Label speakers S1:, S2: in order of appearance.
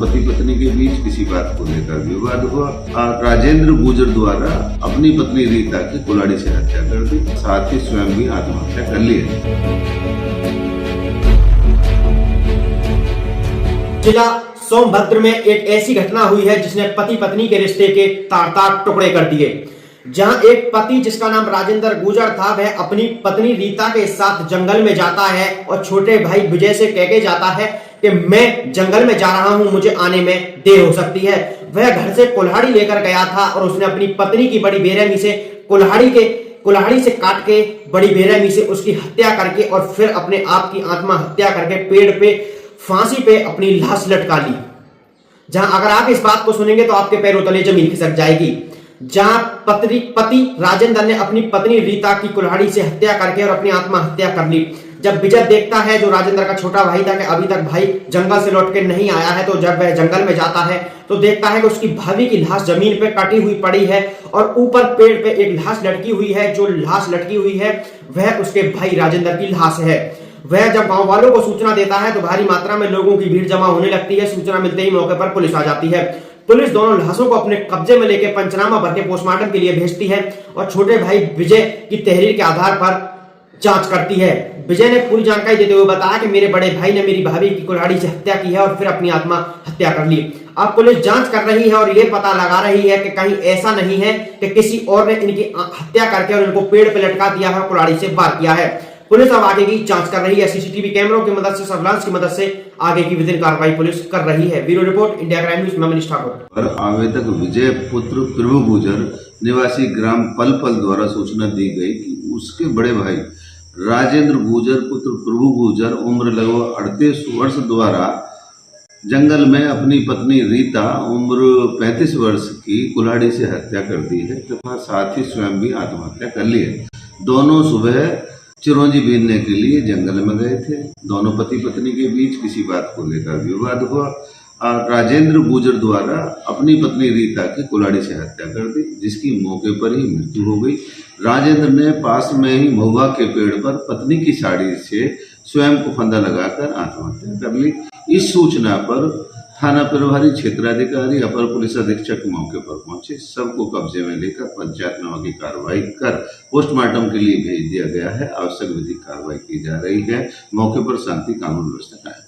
S1: पति पत्नी के बीच किसी बात को लेकर विवाद हुआ और राजेंद्र गुजर द्वारा अपनी पत्नी रीता की कुल्हाड़ी से हत्या कर दी, साथ ही स्वयं भी आत्महत्या कर ली।
S2: जिला सोनभद्र में एक ऐसी घटना हुई है जिसने पति पत्नी के रिश्ते के तार-तार टुकड़े कर दिए। जहां एक पति जिसका नाम राजेंद्र गुजर था, वह अपनी पत्नी रीता के साथ जंगल में जाता है और छोटे भाई विजय से कह के जाता है कि मैं जंगल में जा रहा हूं, मुझे आने में देर हो सकती है। वह घर से कुल्हाड़ी लेकर गया था और उसने अपनी पत्नी की बड़ी बेरहमी से कुल्हाड़ी से काट के बड़ी बेरहमी से उसकी हत्या करके और फिर अपने आप की आत्महत्या करके पेड़ पे फांसी पे अपनी लाश लटका ली। जहां अगर आप इस बात को सुनेंगे तो आपके पैरों तले जमीन खिसक जाएगी। जहां पति राजेंद्र ने अपनी पत्नी रीता की कुल्हाड़ी से हत्या करके और अपनी आत्महत्या कर ली। जब विजय देखता है, जो राजेंद्र का छोटा भाई था, कि अभी तक भाई जंगल से लौट के नहीं आया है, तो जब वह जंगल में जाता है तो देखता है कि उसकी भाभी की लाश जमीन पे कटी हुई पड़ी है और ऊपर पेड़ पे एक लाश लटकी हुई है। जो लाश लटकी हुई है वह उसके भाई राजेंद्र की लाश है। वह जब गांव वालों को सूचना देता है तो भारी मात्रा में लोगों की भीड़ जमा होने लगती है। सूचना मिलते ही मौके पर पुलिस आ जाती है। पुलिस दोनों लाशों को अपने कब्जे में लेकर पंचनामा भर के पोस्टमार्टम के लिए भेजती है और छोटे भाई विजय की तहरीर के आधार पर जांच करती है। विजय ने पूरी जानकारी देते हुए बताया कि मेरे बड़े भाई ने मेरी भाभी की कुल्हाड़ी से हत्या की है और फिर अपनी आत्महत्या कर ली। अब पुलिस जांच कर रही है और यह पता लगा रही है कि कहीं ऐसा नहीं है कि किसी और ने इनकी हत्या करके और इनको पेड़ पर लटका दिया है, कुल्हाड़ी से वार किया है। पुलिस अब आगे की जांच कर रही है। सीसीटीवी कैमरों की मदद से, सर्विलांस की मदद से आगे की विधिक कार्रवाई पुलिस कर रही है। Bureau report, India crime news, मैं मनीष ठाकुर।
S1: और आवेदक विजय पुत्र प्रभु गुजर निवासी ग्राम पलपल द्वारा सूचना दी गई कि उसके बड़े भाई राजेंद्र गुजर पुत्र प्रभु गुजर उम्र लगभग 38 वर्ष द्वारा जंगल में अपनी पत्नी रीता उम्र 35 वर्ष की कुल्हाड़ी से हत्या कर दी है तथा साथ ही स्वयं भी आत्महत्या कर ली है। दोनों सुबह चिरौंजी बीनने के लिए जंगल में गए थे। दोनों पति पत्नी के बीच किसी बात को लेकर विवाद हुआ और राजेंद्र गुजर द्वारा अपनी पत्नी रीता की कुल्हाड़ी से हत्या कर दी, जिसकी मौके पर ही मृत्यु हो गई। राजेंद्र ने पास में ही महुआ के पेड़ पर पत्नी की साड़ी से स्वयं को फंदा लगाकर आत्महत्या कर ली। इस सूचना पर थाना प्रभारी क्षेत्राधिकारी अपर पुलिस अधीक्षक मौके पर पहुंचे। सबको कब्जे में लेकर पंचायतनामा की कार्रवाई कर पोस्टमार्टम के लिए भेज दिया गया है। आवश्यक विधिक कार्रवाई की जा रही है। मौके पर शांति कानून व्यवस्था कायम।